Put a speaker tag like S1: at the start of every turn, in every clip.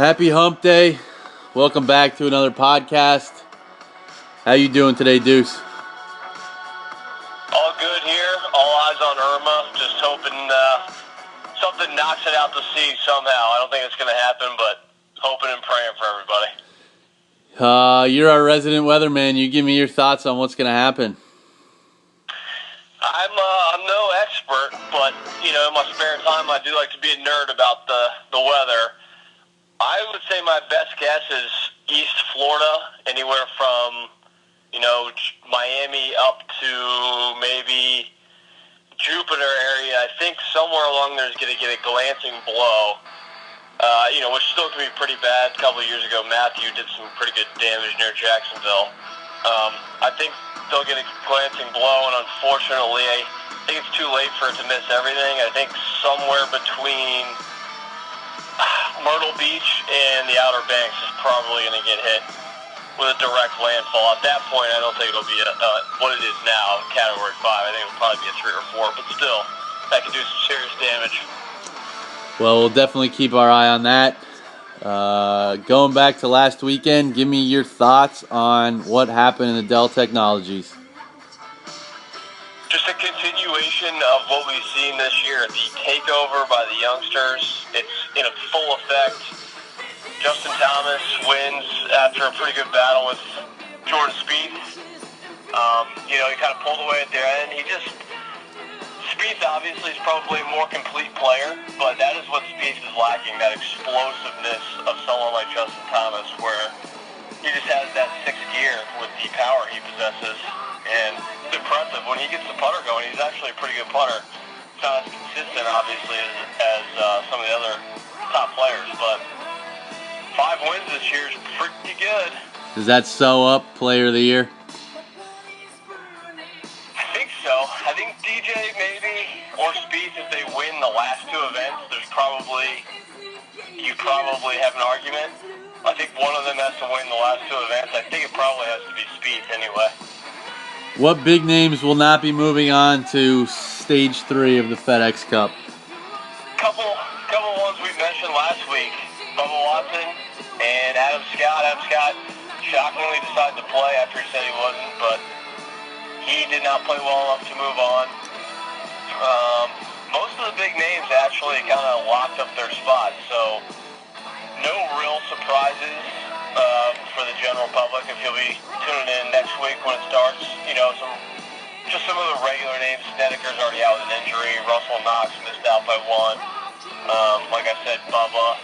S1: Happy Hump Day. Welcome back to another podcast. How you doing today, Deuce?
S2: All good here. All eyes on Irma. Just hoping something knocks it out to sea somehow. I don't think it's going to happen, but hoping and praying for everybody.
S1: You're our resident weatherman. You give me your thoughts on what's going to happen.
S2: I'm no expert, but in my spare time, I do like to be a nerd about the weather. I would say my best guess is East Florida, anywhere from Miami up to maybe Jupiter area. I think somewhere along there is going to get a glancing blow. Which still can be pretty bad. A couple of years ago, Matthew did some pretty good damage near Jacksonville. I think they'll get a glancing blow, and unfortunately, I think it's too late for it to miss everything. I think somewhere between Myrtle Beach and the Outer Banks is probably going to get hit with a direct landfall. At that point, I don't think it'll be what it is now, Category 5. I think it'll probably be a 3 or 4, but still, that could do some serious damage.
S1: Well, we'll definitely keep our eye on that. Going back to last weekend, give me your thoughts on what happened in the Dell Technologies.
S2: Just a continuation of what we've seen this year. The takeover by the youngsters, it's in full effect. Justin Thomas wins after a pretty good battle with Jordan Spieth. He kind of pulled away at the end. Spieth obviously is probably a more complete player, but that is what Spieth is lacking, that explosiveness of someone like Justin Thomas, where he just has that sixth gear with the power he possesses. And it's impressive. When he gets the putter going, he's actually a pretty good putter. It's not as consistent, obviously, as some of the other top players, but 5 wins this year is pretty good.
S1: Does that sew up Player of the Year?
S2: I think so. I think DJ maybe, or Spieth, if they win the last 2 events, you probably have an argument. I think one of them has to win the last 2 events. I think it probably has to be Spieth anyway.
S1: What big names will not be moving on to Stage 3 of the FedEx Cup?
S2: Couple ones we mentioned last week. Bubba Watson and Adam Scott. Adam Scott shockingly decided to play after he said he wasn't, but he did not play well enough to move on. Most of the big names actually kind of locked up their spots, so no real surprises for the general public if you'll be tuning in next week when it starts. Some of the regular names. Snedeker's already out with an injury. Russell Knox missed out by 1. Like I said, Bubba,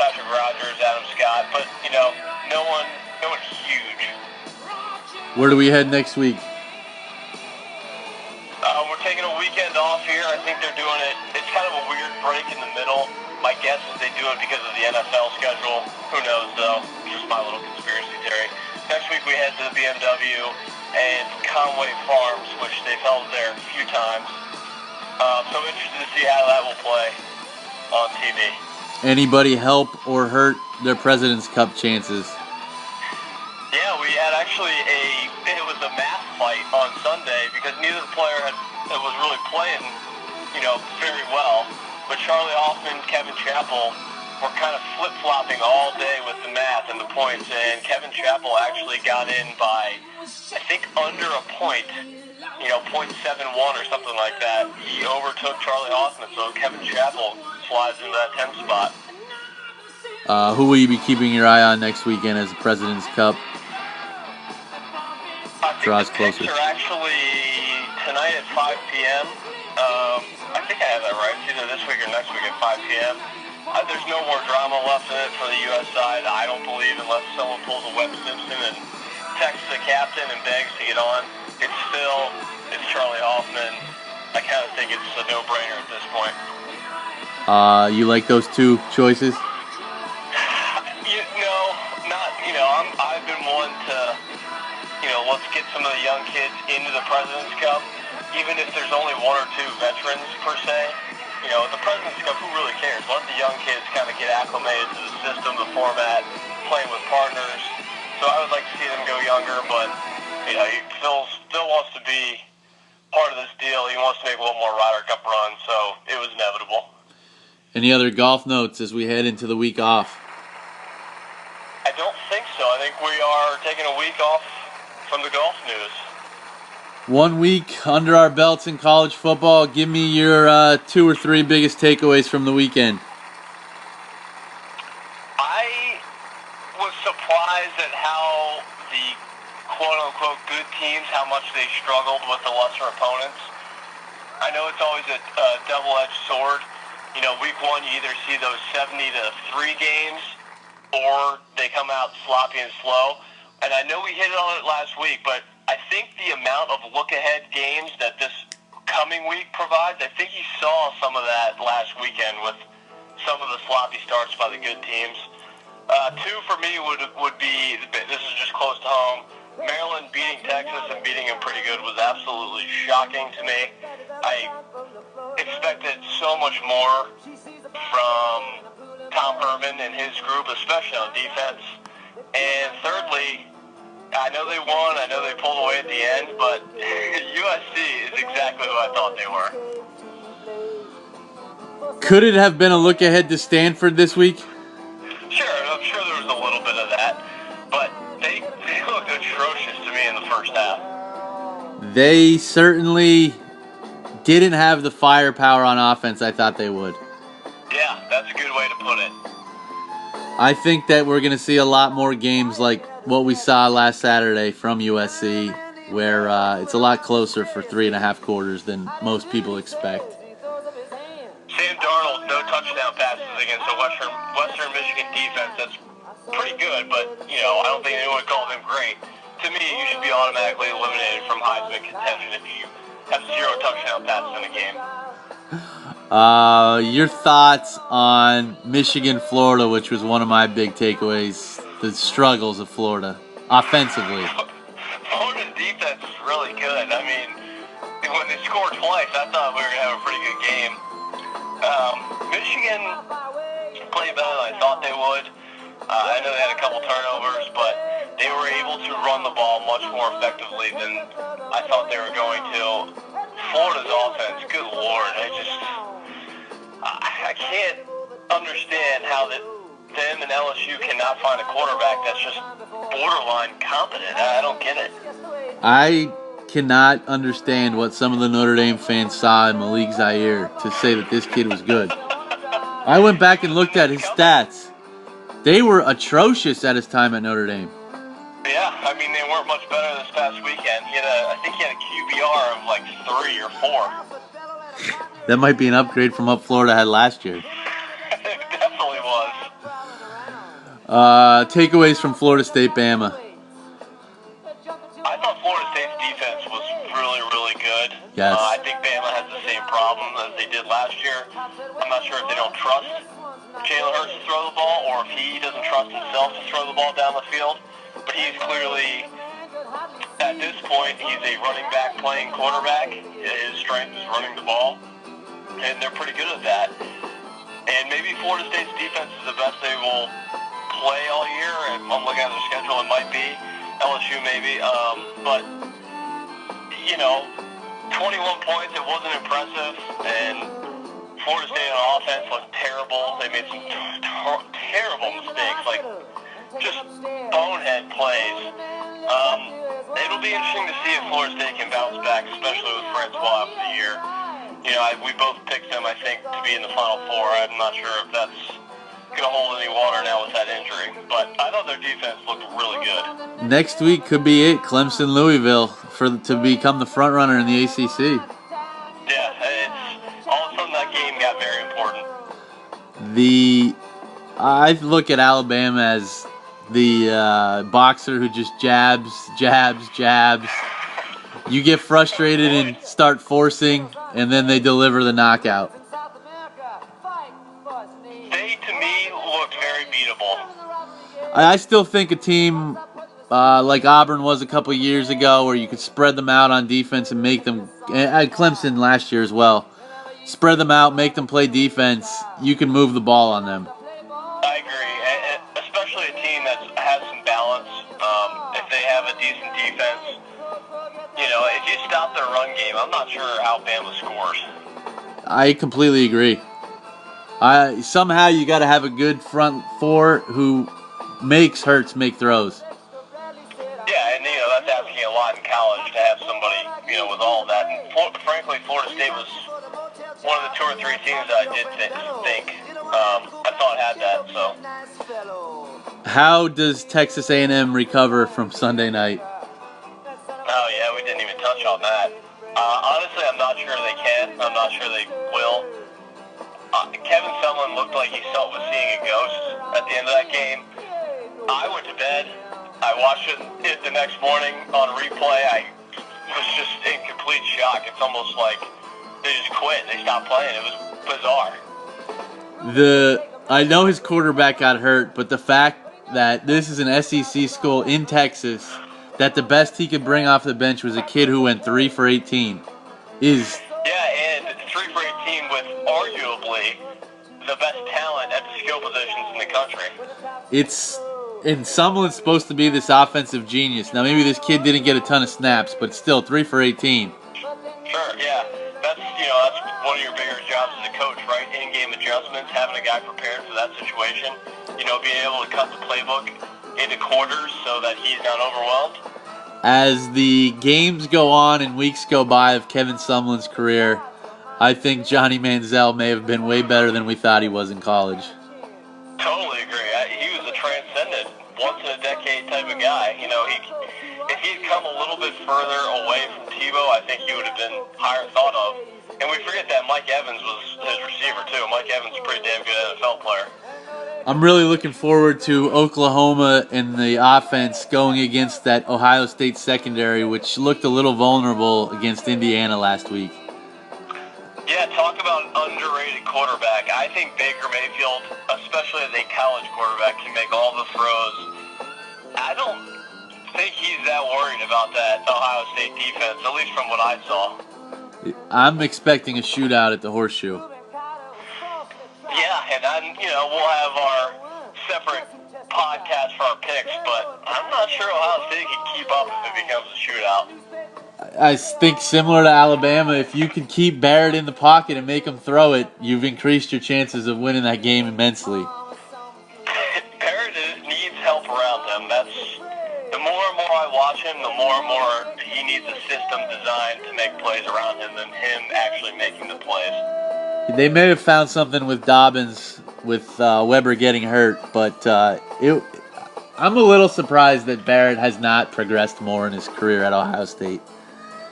S2: Patrick Rogers, Adam Scott, but no one huge.
S1: Where do we head next week?
S2: We're taking a weekend off here. I think they're doing it. It's kind of a weird break in the middle. My guess is they do it because of the NFL schedule. Who knows, though? Just my little conspiracy theory. Next week we head to the BMW and Conway Farms, which they've held there a few times. So I'm interested to see how that will play on TV.
S1: Anybody help or hurt their President's Cup chances?
S2: Yeah, we had actually it was a math fight on Sunday because neither player was really playing, very well. But Charlie Hoffman, Kevin Chappell were kind of flip-flopping all day with the math and the points, and Kevin Chappell actually got in by, I think, under a point, 0.71 or something like that. He overtook Charlie Hoffman, so Kevin Chappell slides into that 10th spot.
S1: Who will you be keeping your eye on next weekend as the President's Cup draws closer?
S2: The picks are actually tonight at 5 p.m. I think I have that right. It's either this week or next week at 5 p.m. There's no more drama left in it for the U.S. side, I don't believe, unless someone pulls a Webb Simpson and texts the captain and begs to get on. It's Charlie Hoffman. I kind of think it's a no-brainer at this point.
S1: You like those 2 choices?
S2: I've been one to, let's get some of the young kids into the President's Cup, even if there's only 1 or 2 veterans per se. The President's Cup, who really cares? Let the young kids kind of get acclimated to the system, the format, playing with partners. So I would like to see them go younger, but Phil wants to be part of this deal. He wants to make a little more Ryder Cup run, so it was inevitable.
S1: Any other golf notes as we head into the week off?
S2: golf news.
S1: 1 week under our belts in college football. Give me your 2 or 3 biggest takeaways from the weekend.
S2: I was surprised at how the quote-unquote good teams, how much they struggled with the lesser opponents. I know it's always a double-edged sword. Week 1 you either see those 70-3 games, or they come out sloppy and slow. And I know we hit on it last week, but I think the amount of look-ahead games that this coming week provides, I think you saw some of that last weekend with some of the sloppy starts by the good teams. 2 for me would be, this is just close to home, Maryland beating Texas and beating them pretty good was absolutely shocking to me. I expected so much more from Tom Herman and his group, especially on defense. And thirdly, I know they won, I know they pulled away at the end, but USC is exactly who I thought they were.
S1: Could it have been a look ahead to Stanford this week?
S2: Sure, I'm sure there was a little bit of that, but they looked atrocious to me in the first half.
S1: They certainly didn't have the firepower on offense I thought they would.
S2: Yeah, that's a good way to put it.
S1: I think that we're going to see a lot more games like what we saw last Saturday from USC, where it's a lot closer for 3.5 quarters than most people expect.
S2: Sam Darnold, no touchdown passes against a Western Michigan defense that's pretty good, but, I don't think anyone would call them great. To me, you should be automatically eliminated from Heisman contention if you have 0 touchdown passes in a game.
S1: Your thoughts on Michigan, Florida, which was one of my big takeaways, the struggles of Florida, offensively.
S2: Florida's defense is really good. I mean, when they scored twice, I thought we were going to have a pretty good game. Michigan played better than I thought they would. I know they had a couple turnovers, but they were able to run the ball much more effectively than I thought they were going to. Florida's offense, good Lord, I can't understand how them and LSU cannot find a quarterback that's just borderline competent. I don't get it.
S1: I cannot understand what some of the Notre Dame fans saw in Malik Zaire to say that this kid was good. I went back and looked at his stats. They were atrocious at his time at Notre Dame.
S2: Yeah, I mean, they weren't much better this past weekend. I think he had a QBR of like 3 or 4.
S1: That might be an upgrade from what Florida had last year.
S2: It definitely was.
S1: Takeaways from Florida State, Bama.
S2: I thought Florida State's defense was really, really good.
S1: Yes.
S2: I think Bama has the same problem as they did last year. I'm not sure if they don't trust Jalen Hurts to throw the ball or if he doesn't trust himself to throw the ball down the field. But he's clearly, at this point, he's a running back playing quarterback. His strength is running the ball, and they're pretty good at that. And maybe Florida State's defense is the best they will play all year, and I'm looking at their schedule, it might be LSU maybe. But, 21 points, it wasn't impressive, and Florida State on offense looked terrible. They made some terrible mistakes, like just bonehead plays. It'll be interesting to see if Florida State can bounce back, especially with Francois after the year. We both picked them, I think, to be in the Final Four. I'm not sure if that's going to hold any water now with that injury. But I thought their defense looked really good.
S1: Next week could be it, Clemson-Louisville, to become the front runner in the ACC.
S2: Yeah, all of a sudden that game got very important.
S1: I look at Alabama as the boxer who just jabs. You get frustrated and start forcing, and then they deliver the knockout.
S2: They, to me, looked very beatable.
S1: I still think a team like Auburn was a couple years ago, where you could spread them out on defense and make them, and Clemson last year as well, spread them out, make them play defense, you can move the ball on them.
S2: I agree, and especially a team that has some balance. If they have a decent defense, if you stop their run game, I'm not sure how Bama scores.
S1: I completely agree. Somehow you got to have a good front four who makes Hurts make throws.
S2: Yeah, and that's asking a lot. frankly, Florida State was one of the 2 or 3 teams that I did think I thought had that. So,
S1: How does Texas A&M recover from Sunday night?
S2: oh yeah, we didn't even touch on that. Honestly, I'm not sure they can. I'm not sure they will. Kevin Sumlin looked like he was seeing a ghost at the end of that game. I went to bed. I watched it the next morning on replay. I was just in complete shock. It's almost like they just quit. They stopped playing. It was bizarre.
S1: I know his quarterback got hurt, but the fact that this is an SEC school in Texas, that the best he could bring off the bench was a kid who went 3 for 18 is...
S2: Yeah, and 3 for 18 with arguably the best talent at the skill positions in the country.
S1: And Sumlin's supposed to be this offensive genius. Now, maybe this kid didn't get a ton of snaps, but still, 3 for 18.
S2: Sure, yeah. That's one of your bigger jobs as a coach, right? In-game adjustments, having a guy prepared for that situation. Being able to cut the playbook into quarters so that he's not overwhelmed.
S1: As the games go on and weeks go by of Kevin Sumlin's career, I think Johnny Manziel may have been way better than we thought he was in college.
S2: Totally agree. He was a transcendent, once-in-a-decade type of guy. If he'd come a little bit further away from Tebow, I think he would have been higher thought of. And we forget that Mike Evans was his receiver, too. Mike Evans is a pretty damn good NFL player.
S1: I'm really looking forward to Oklahoma and the offense going against that Ohio State secondary, which looked a little vulnerable against Indiana last week.
S2: Yeah, talk about underrated quarterback. I think Baker Mayfield, especially as a college quarterback, can make all the throws. I don't think he's that worried about that Ohio State defense, at least from what I saw.
S1: I'm expecting a shootout at the Horseshoe.
S2: Yeah, and we'll have our separate podcast for our picks, but I'm not sure Ohio State can keep up if it becomes a shootout.
S1: I think similar to Alabama, if you can keep Barrett in the pocket and make him throw it, you've increased your chances of winning that game immensely.
S2: Barrett needs help around him. The more and more I watch him, the more and more he needs a system designed to make plays around him than him actually making the plays.
S1: They may have found something with Dobbins, with Weber getting hurt, but I'm a little surprised that Barrett has not progressed more in his career at Ohio State.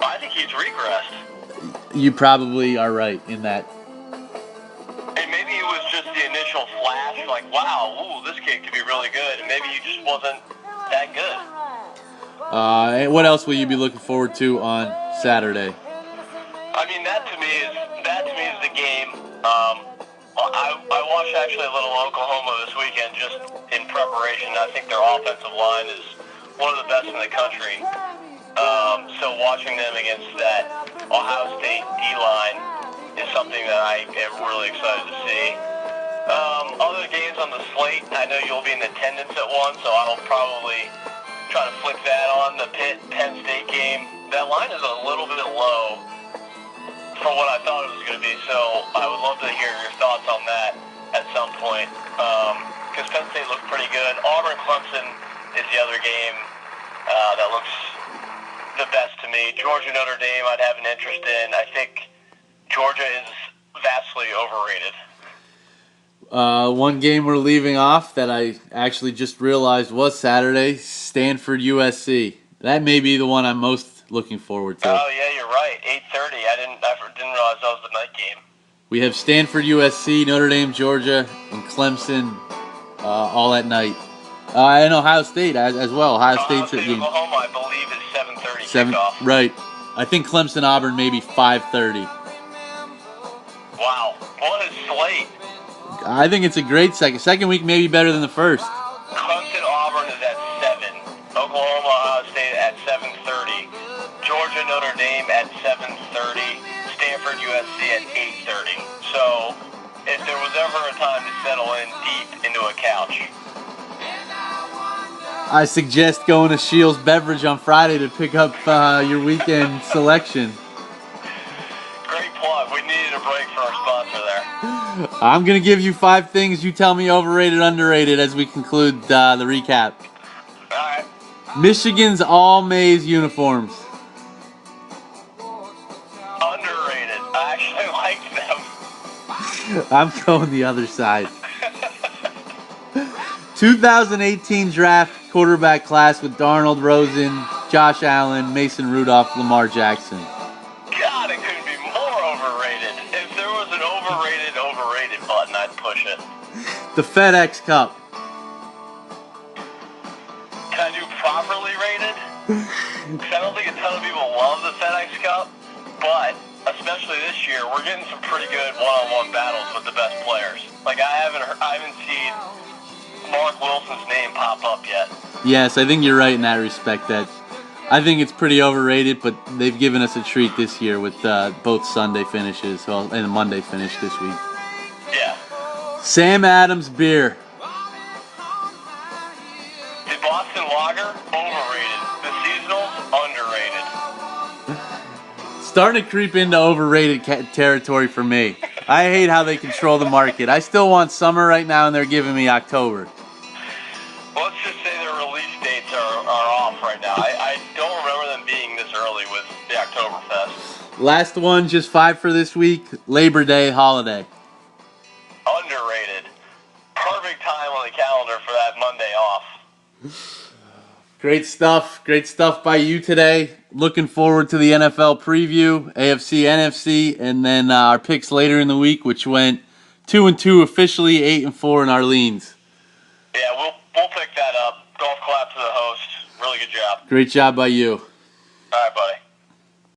S2: I think he's regressed.
S1: You probably are right in that.
S2: And maybe it was just the initial flash, like, wow, this kid could be really good, and maybe he just wasn't that good.
S1: And what else will you be looking forward to on Saturday?
S2: I mean, that to me is the game. I watched actually a little Oklahoma this weekend just in preparation. I think their offensive line is one of the best in the country. So watching them against that Ohio State D-line is something that I am really excited to see. Other games on the slate, I know you'll be in attendance at one, so I'll probably try to flick that on. The Pitt-Penn State game, that line is a little bit low for what I thought it was going to be, so I would love to hear your thoughts on that at some point, because Penn State looked pretty good. Auburn-Clemson is the other game that looks the best to me. Georgia-Notre Dame I'd have an interest in. I think Georgia is vastly overrated.
S1: One game we're leaving off that I actually just realized was Saturday, Stanford-USC. That may be the one I'm most looking forward to.
S2: Oh, yeah, you're right. 8:30. I didn't realize that was the night game.
S1: We have Stanford-USC, Notre Dame, Georgia, and Clemson all at night. And Ohio State as well. Ohio State's at game.
S2: Oklahoma, I believe, is 7:30 kickoff.
S1: Right. I think Clemson-Auburn maybe 5:30.
S2: Wow. What a slate.
S1: I think it's a great second week, maybe better than the first.
S2: Clemson-Auburn is at 7. Oklahoma-Ohio State at 7:30. Georgia-Notre Dame at 7:30. Stanford-USC at 8:30. So, if there was ever a time to settle in deep into a couch,
S1: I suggest going to Shields Beverage on Friday to pick up your weekend selection.
S2: Great plug. We needed a break for our sponsor there.
S1: I'm going to give you 5 things. You tell me overrated, underrated as we conclude the recap.
S2: All right.
S1: Michigan's all-maize uniforms. I'm going the other side. 2018 draft quarterback class with Darnold, Rosen, Josh Allen, Mason Rudolph, Lamar Jackson.
S2: God, it couldn't be more overrated. If there was an overrated button, I'd push it.
S1: The FedEx Cup.
S2: Can I do properly rated? Because I don't think a ton of people love the FedEx Cup, but especially this year, we're getting some pretty good one-on-one battles with the best players. Like I haven't seen Mark Wilson's name pop up yet.
S1: Yes, I think you're right in that respect. That I think it's pretty overrated, but they've given us a treat this year with both Sunday finishes, and a Monday finish this week.
S2: Yeah.
S1: Sam Adams beer.
S2: The Boston Lager, overrated. The Seasonals, underrated.
S1: Starting to creep into overrated territory for me. I hate how they control the market. I still want summer right now, and they're giving me October.
S2: Let's just say their release dates are off right now. I don't remember them being this early with the Oktoberfest.
S1: Last one, just 5 for this week. Labor Day holiday.
S2: Underrated. Perfect time on the calendar for that Monday off.
S1: Great stuff. Great stuff by you today. Looking forward to the NFL preview, AFC, NFC, and then our picks later in the week, which went 2-2 officially, 8-4 in our leans.
S2: Yeah, we'll pick that up. Golf clap to the host. Really good job.
S1: Great job by you.